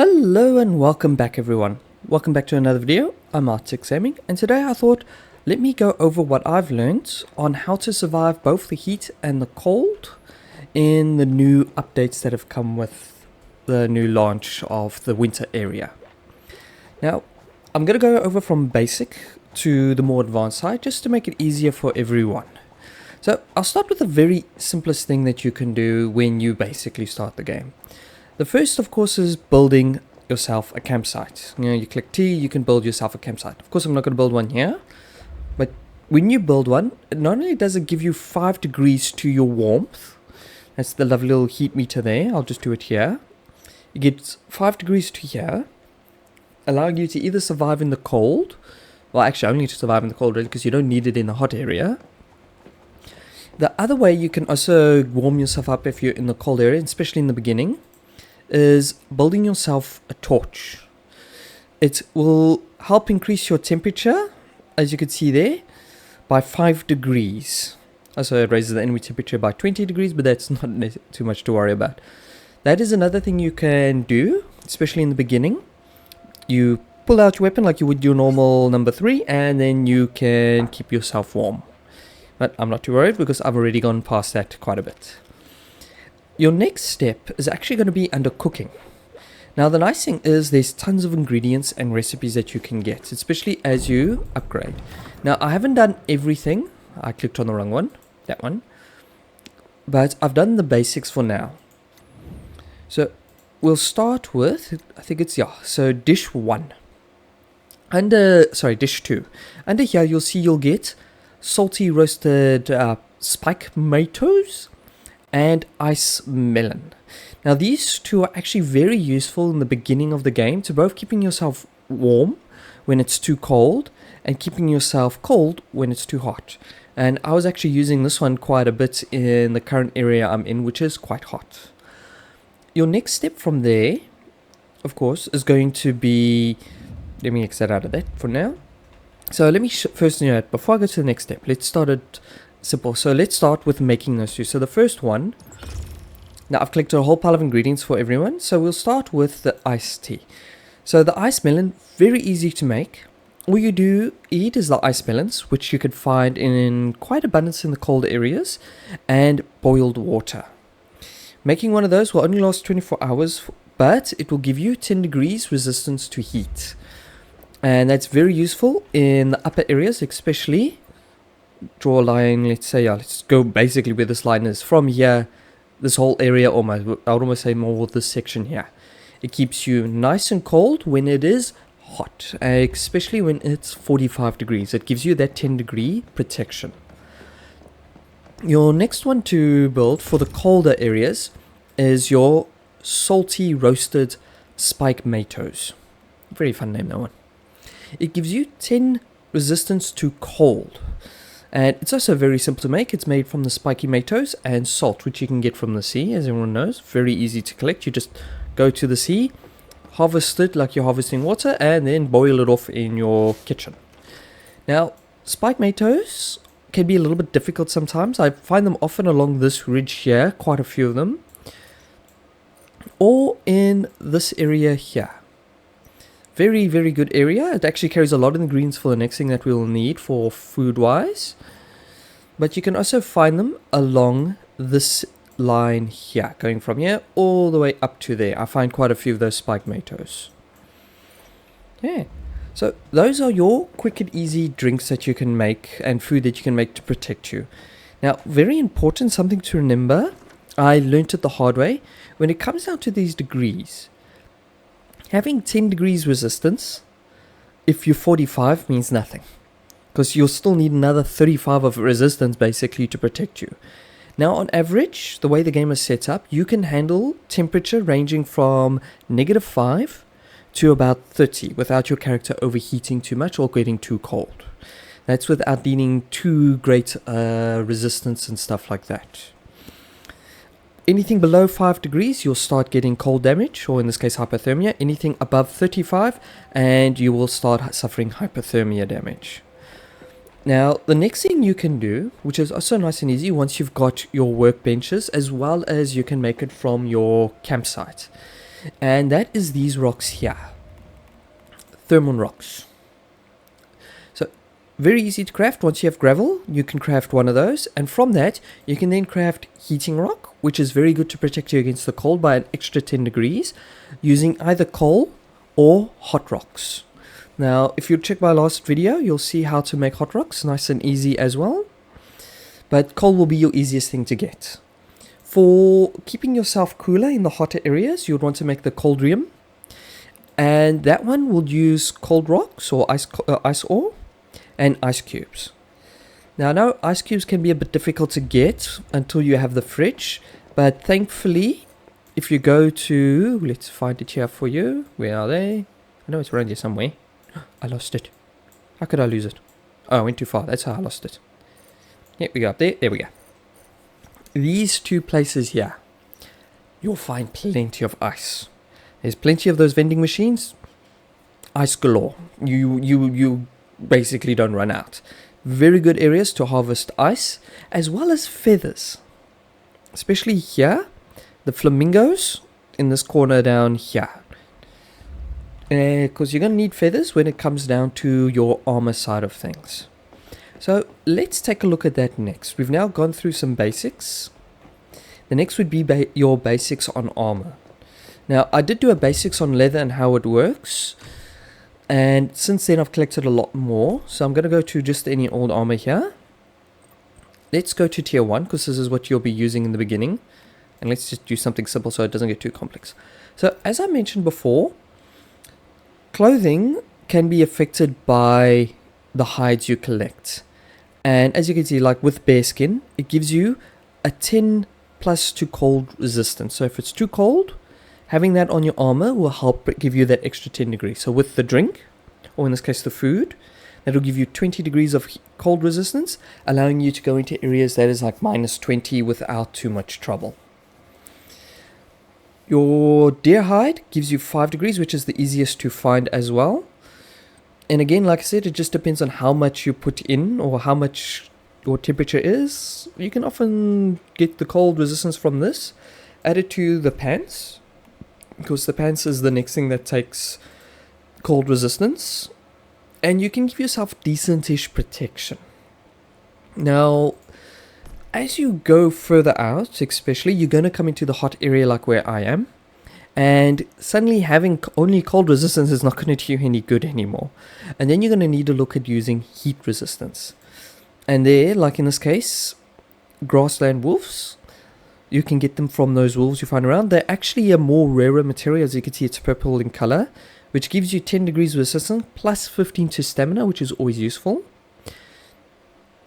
Hello and welcome back everyone. Welcome back to another video. I'm Articsgaming and today I thought let me go over what I've learned on how to survive both the heat and the cold in the new updates that have come with the new launch of the winter area. Now I'm going to go over from basic to the more advanced side just to make it easier for everyone. So I'll start with the very simplest thing that you can do when you basically start the game. The first, of course, is building yourself a campsite. You click T, you can build yourself a campsite. Of course, I'm not going to build one here, but when you build one, not only does it give you 5 degrees to your warmth, that's the lovely little heat meter there, I'll just do it here. It gets 5 degrees to here, allowing you to either survive in the cold, well, actually only to survive in the cold, really, because you don't need it in the hot area. The other way you can also warm yourself up if you're in the cold area, especially in the beginning, is building yourself a torch. It will help increase your temperature, as you can see there, by 5 degrees. Also it raises the enemy temperature by 20 degrees, but that's not too much to worry about. That is another thing you can do, especially in the beginning. You pull out your weapon like you would your normal number 3, and then you can keep yourself warm. But I'm not too worried because I've already gone past that quite a bit. Your next step is actually going to be under cooking. Now the nice thing is there's tons of ingredients and recipes that you can get, especially as you upgrade. Now I haven't done everything. I clicked on the wrong one, that one. But I've done the basics for now. So we'll start with, I think it's, so dish 1. Dish 2. Under here you'll see you'll get salty roasted spike tomatoes and ice melon. Now these two are actually very useful in the beginning of the game to both keeping yourself warm when it's too cold and keeping yourself cold when it's too hot. And I was actually using this one quite a bit in the current area I'm in, which is quite hot. Your next step from there, of course, is going to be, let me exit out of that for now. So let me first, before I go to the next step, let's start it simple. So let's start with making those two. So the first one, now I've collected a whole pile of ingredients for everyone. So we'll start with the iced tea. So the ice melon, very easy to make. All you do eat is the ice melons, which you could find in quite abundance in the cold areas, and boiled water. Making one of those will only last 24 hours, but it will give you 10 degrees resistance to heat. And that's very useful in the upper areas, especially. Draw a line, let's say, let's go basically where this line is. From here, this whole area almost, I would almost say more this section here. It keeps you nice and cold when it is hot, especially when it's 45 degrees. It gives you that 10 degree protection. Your next one to build for the colder areas is your salty roasted spike tomatoes. Very fun name, that one. It gives you 10 resistance to cold. And it's also very simple to make. It's made from the spiky tomatoes and salt, which you can get from the sea, as everyone knows. Very easy to collect. You just go to the sea, harvest it like you're harvesting water, and then boil it off in your kitchen. Now, spike tomatoes can be a little bit difficult sometimes. I find them often along this ridge here, quite a few of them, or in this area here. Very, very good area. It actually carries a lot of ingredients for the next thing that we'll need for food-wise. But you can also find them along this line here, going from here all the way up to there. I find quite a few of those spike tomatoes. Yeah. So those are your quick and easy drinks that you can make and food that you can make to protect you. Now, very important, something to remember. I learnt it the hard way. When it comes down to these degrees, having 10 degrees resistance, if you're 45, means nothing. Because you'll still need another 35 of resistance, basically, to protect you. Now, on average, the way the game is set up, you can handle temperature ranging from -5 to about 30, without your character overheating too much or getting too cold. That's without needing too great resistance and stuff like that. Anything below 5 degrees, you'll start getting cold damage, or in this case hypothermia. Anything above 35, and you will start suffering hypothermia damage. Now, the next thing you can do, which is also nice and easy once you've got your workbenches, as well as you can make it from your campsite, and that is these rocks here, thermal rocks. So very easy to craft. Once you have gravel, you can craft one of those, and from that you can then craft heating rock, which is very good to protect you against the cold by an extra 10 degrees, using either coal or hot rocks. Now if you check my last video, you'll see how to make hot rocks nice and easy as well, but coal will be your easiest thing to get. For keeping yourself cooler in the hotter areas, you would want to make the coldrium, and that one will use cold rocks or ice ore and ice cubes. Now I know ice cubes can be a bit difficult to get until you have the fridge, but thankfully if you go to, let's find it here for you, where are they? I know it's around here somewhere. I lost it. How could I lose it? Oh, I went too far, that's how I lost it. Here we go, up there we go. These two places here, you'll find plenty of ice. There's plenty of those vending machines. Ice galore. You basically don't run out. Very good areas to harvest ice, as well as feathers. Especially here, the flamingos in this corner down here. Because you're going to need feathers when it comes down to your armor side of things. So let's take a look at that next. We've now gone through some basics. The next would be your basics on armor. Now I did do a basics on leather and how it works, and since then I've collected a lot more, so I'm going to go to just any old armor here. Let's go to tier 1 because this is what you'll be using in the beginning, and let's just do something simple so it doesn't get too complex. So as I mentioned before, clothing can be affected by the hides you collect. And as you can see, like with bear skin, it gives you a 10 plus to cold resistance. So if it's too cold, having that on your armor will help give you that extra 10 degrees. So with the drink, or in this case the food, that will give you 20 degrees of cold resistance, allowing you to go into areas that is like minus 20 without too much trouble. Your deer hide gives you 5 degrees, which is the easiest to find as well. And again, like I said, it just depends on how much you put in or how much your temperature is. You can often get the cold resistance from this. Add it to the pants, because the pants is the next thing that takes cold resistance. And you can give yourself decentish protection. Now, as you go further out, especially, you're going to come into the hot area like where I am. And suddenly having only cold resistance is not going to do you any good anymore. And then you're going to need to look at using heat resistance. And there, like in this case, grassland wolves, you can get them from those wolves you find around. They're actually a more rarer material. As you can see, it's purple in color, which gives you 10 degrees resistance plus 15 to stamina, which is always useful.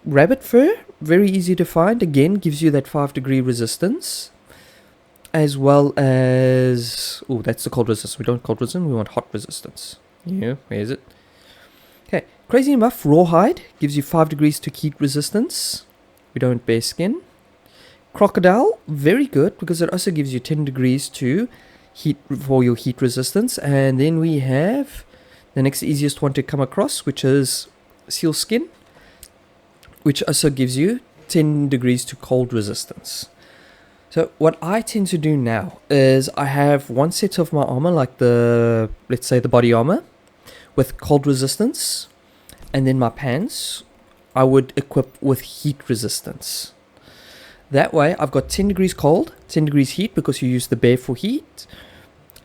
Rabbit fur, very easy to find. Again, gives you that 5-degree resistance. As well as, oh, that's the cold resistance. We don't want cold resistance, we want hot resistance. Yeah, where is it? Okay, crazy enough, rawhide gives you 5 degrees to heat resistance. We don't want bear skin. Crocodile, very good because it also gives you 10 degrees to heat for your heat resistance. And then we have the next easiest one to come across, which is seal skin, which also gives you 10 degrees to cold resistance. So what I tend to do now is I have one set of my armor, like the, let's say the body armor, with cold resistance, and then my pants I would equip with heat resistance. That way I've got 10 degrees cold, 10 degrees heat because you use the bear for heat,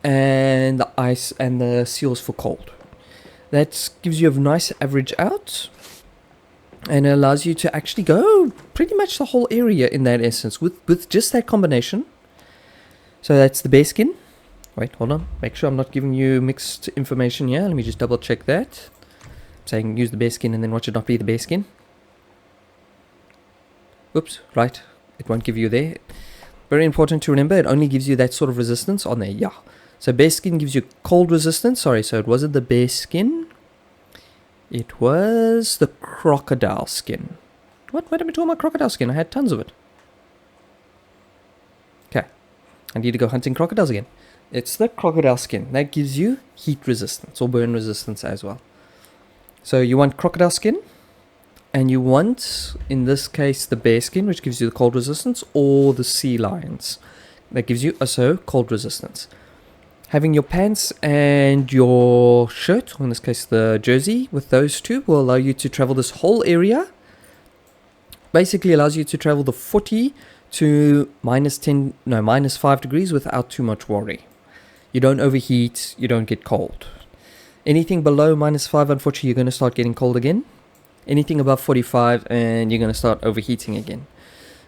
and the ice and the seals for cold. That gives you a nice average out. And it allows you to actually go pretty much the whole area in that essence with just that combination. So that's the bear skin. Wait, hold on. Make sure I'm not giving you mixed information here. Let me just double check that. I'm saying use the bear skin and then watch it not be the bear skin. Oops, right. It won't give you there. Very important to remember. It only gives you that sort of resistance on there. Yeah. So bear skin gives you cold resistance. Sorry, so it wasn't the bear skin. It was the crocodile skin. What? Why did we talk about crocodile skin? I had tons of it. Okay. I need to go hunting crocodiles again. It's the crocodile skin. That gives you heat resistance or burn resistance as well. So you want crocodile skin. And you want, in this case, the bear skin, which gives you the cold resistance. Or the sea lions. That gives you also cold resistance. Having your pants and your shirt, or in this case the jersey, with those two will allow you to travel this whole area. Basically allows you to travel the 40 to minus 5 degrees without too much worry. You don't overheat, you don't get cold. Anything below -5, unfortunately, you're going to start getting cold again. Anything above 45 and you're going to start overheating again.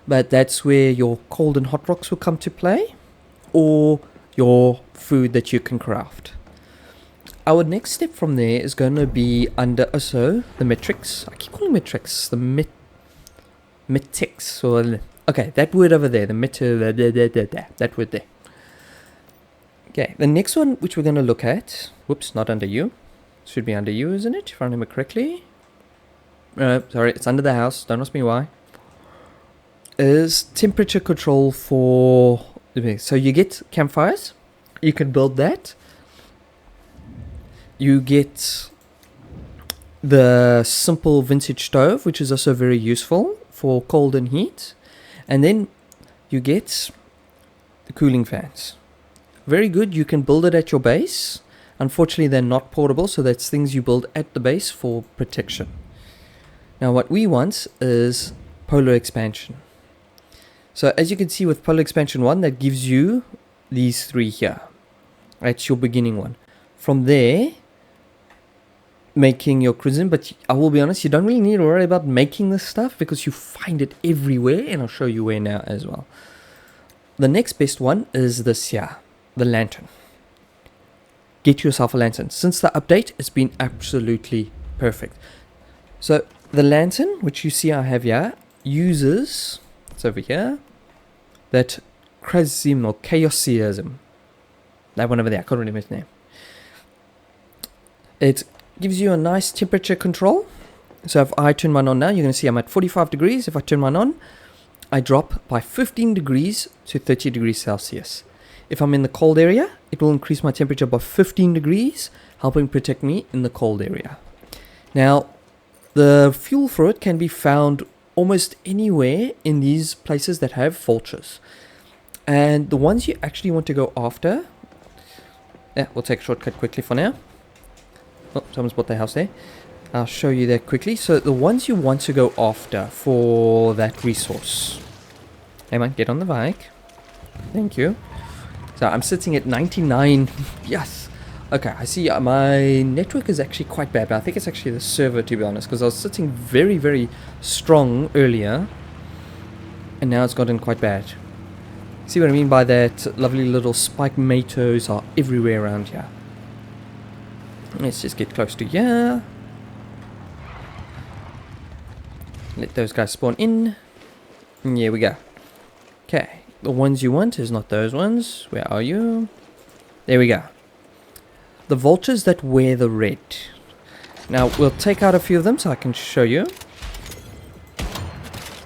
But that's where your cold and hot rocks will come to play, or your food that you can craft. Our next step from there is going to be under also the metrics. I keep calling metrics the metics, or okay, that word over there, the that word there. Okay, the next one which we're going to look at, whoops, not under you, should be under you, isn't it, if I remember correctly? Sorry, it's under the house, don't ask me why. Is temperature control for, so you get campfires, you can build that. You get the simple vintage stove, which is also very useful for cold and heat. And then you get the cooling fans. Very good, you can build it at your base. Unfortunately, they're not portable, so that's things you build at the base for protection. Now what we want is polar expansion. So as you can see with polar expansion 1, that gives you these 3 here. That's your beginning one. From there, making your cuisine, but I will be honest, you don't really need to worry about making this stuff because you find it everywhere, and I'll show you where now as well. The next best one is this here, the lantern. Get yourself a lantern. Since the update, it's been absolutely perfect. So the lantern, which you see I have here, uses, it's over here, that Krasim or Chaosiism. That one over there, I can't remember his name. It gives you a nice temperature control. So if I turn mine on now, you're going to see I'm at 45 degrees. If I turn mine on, I drop by 15 degrees to 30 degrees Celsius. If I'm in the cold area, it will increase my temperature by 15 degrees, helping protect me in the cold area. Now, the fuel for it can be found almost anywhere in these places that have vultures. And the ones you actually want to go after, we'll take a shortcut quickly for now. Oh, someone's bought the house there. I'll show you that quickly. So the ones you want to go after for that resource. Hey man, get on the bike. Thank you. So I'm sitting at 99. Yes. Okay, I see my network is actually quite bad, but I think it's actually the server, to be honest, because I was sitting very, very strong earlier, and now it's gotten quite bad. See what I mean by that? Lovely little spike tomatoes are everywhere around here. Let's just get close to here. Let those guys spawn in. And here we go. Okay, the ones you want is not those ones. Where are you? There we go. The vultures that wear the red. Now, we'll take out a few of them so I can show you.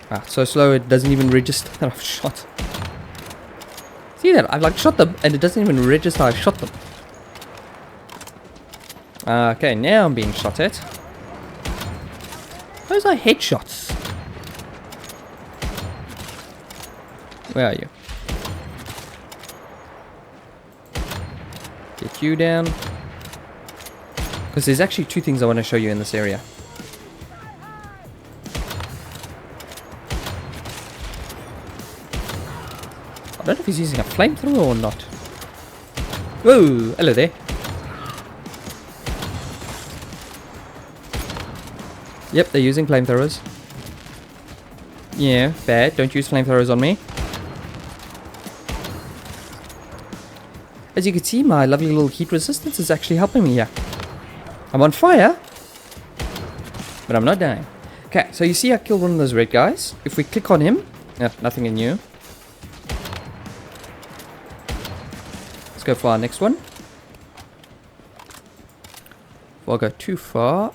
Ah, so slow it doesn't even register that I've shot. See that? I've like shot them and it doesn't even register I've shot them. Okay, now I'm being shot at. Those are headshots. Where are you? Get you down. Because there's actually 2 things I want to show you in this area. I don't know if he's using a flamethrower or not. Whoa! Hello there. Yep, they're using flamethrowers. Yeah, bad. Don't use flamethrowers on me. As you can see, my lovely little heat resistance is actually helping me here. I'm on fire, but I'm not dying. Okay, so you see I killed one of those red guys. If we click on him, nothing in you. Let's go for our next one. Before I go too far.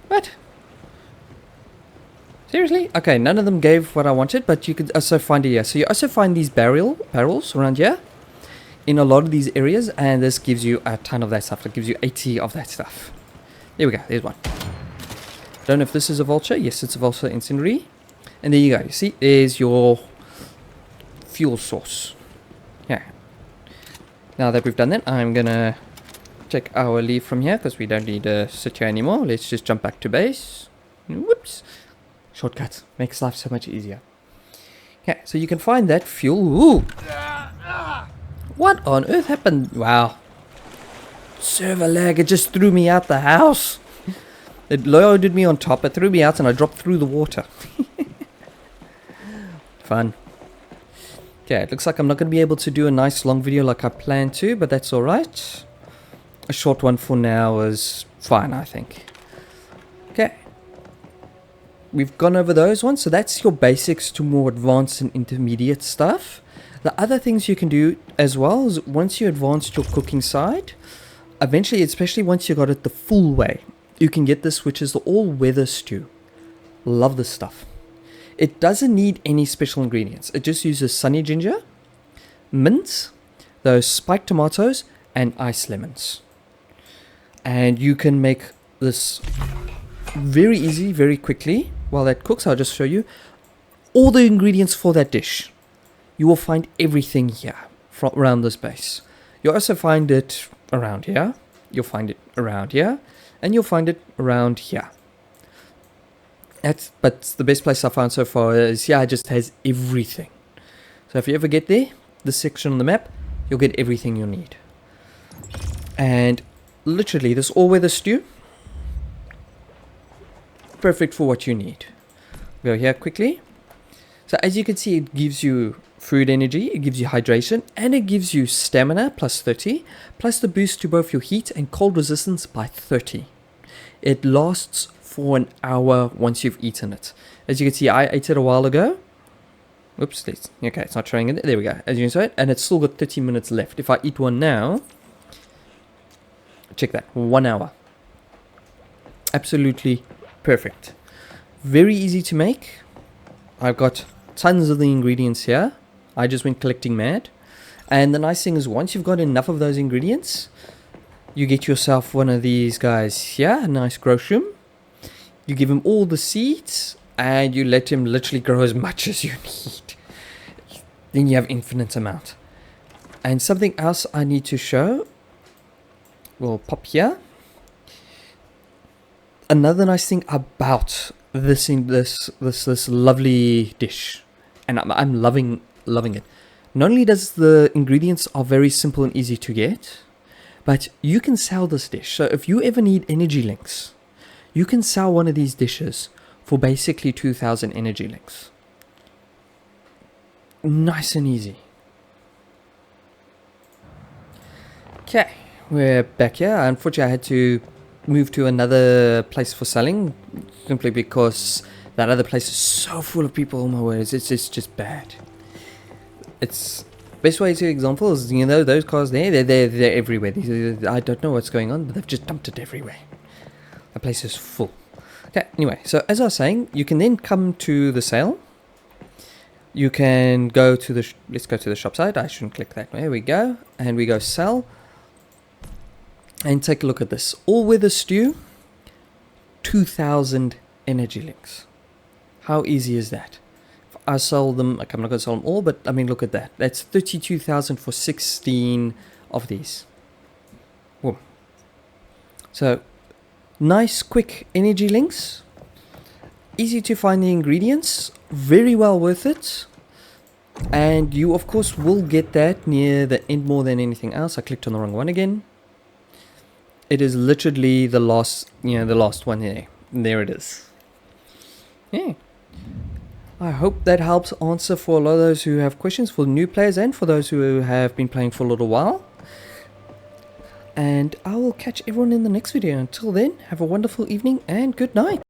What? Seriously? Okay, none of them gave what I wanted, but you could also find it here. So you also find these barrels around here in a lot of these areas, and this gives you a ton of that stuff. It gives you 80 of that stuff. There we go. There's one. Don't know if this is a vulture. Yes, it's a vulture incendiary. And there you go. You see, there's your fuel source. Yeah. Now that we've done that, I'm gonna take our leave from here because we don't need to sit here anymore. Let's just jump back to base. Whoops. Shortcut makes life so much easier. Yeah, so you can find that fuel. Ooh. What on earth happened? Wow. Server lag, it just threw me out the house. It loaded me on top, it threw me out, and I dropped through the water. Fun. Okay, it looks like I'm not going to be able to do a nice long video like I planned to, but that's alright. A short one for now is fine, I think. Okay. We've gone over those ones, so that's your basics to more advanced and intermediate stuff. The other things you can do as well is once you advance your cooking side, eventually, especially once you got it the full way, you can get this, which is the all-weather stew. Love this stuff. It doesn't need any special ingredients. It just uses sunny ginger, mint, those spiked tomatoes, and iced lemons. And you can make this very easy, very quickly. While that cooks, I'll just show you all the ingredients for that dish. You will find everything here from around this base. You'll also find it around here. You'll find it around here. And you'll find it around here. But the best place I found so far is here. It just has everything. So if you ever get there, this section on the map, you'll get everything you'll need. And literally, this all-weather stew, perfect for what you need. Go here quickly. So as you can see, it gives you food energy, it gives you hydration, and it gives you stamina plus 30, plus the boost to both your heat and cold resistance by 30. It lasts for an hour once you've eaten it. As you can see, I ate it a while ago. Oops, okay, it's not showing it. There we go. As you can see, and it's still got 30 minutes left. If I eat one now, check that, 1 hour. Absolutely perfect. Very easy to make. I've got tons of the ingredients here. I just went collecting mad. And the nice thing is once you've got enough of those ingredients, you get yourself one of these guys here, a nice grow room. You give him all the seeds and you let him literally grow as much as you need. Then you have infinite amount. And something else I need to show. We'll pop here. Another nice thing about this lovely dish, and I'm loving it. Not only does the ingredients are very simple and easy to get, but you can sell this dish. So if you ever need energy links, you can sell one of these dishes for basically 2,000 energy links. Nice and easy. Okay, we're back here. Unfortunately, I had to move to another place for selling simply because that other place is so full of people. Oh my words, it's just bad. It's best way to example is, you know, those cars they're everywhere. I don't know what's going on, but they've just dumped it everywhere. The place is full. Okay, anyway, so as I was saying, you can then come to the sale. You can go to the let's go to the shop side. I shouldn't click that. There we go, and we go sell. And take a look at this. All-weather stew, 2,000 energy links. How easy is that? If I sell them, like I'm not going to sell them all, but I mean, look at that. That's 32,000 for 16 of these. Whoa. So, nice, quick energy links. Easy to find the ingredients. Very well worth it. And you, of course, will get that near the end more than anything else. I clicked on the wrong one again. It is literally the last, the last one here. There it is. Yeah. I hope that helps answer for a lot of those who have questions, for new players and for those who have been playing for a little while. And I will catch everyone in the next video. Until then, have a wonderful evening and good night.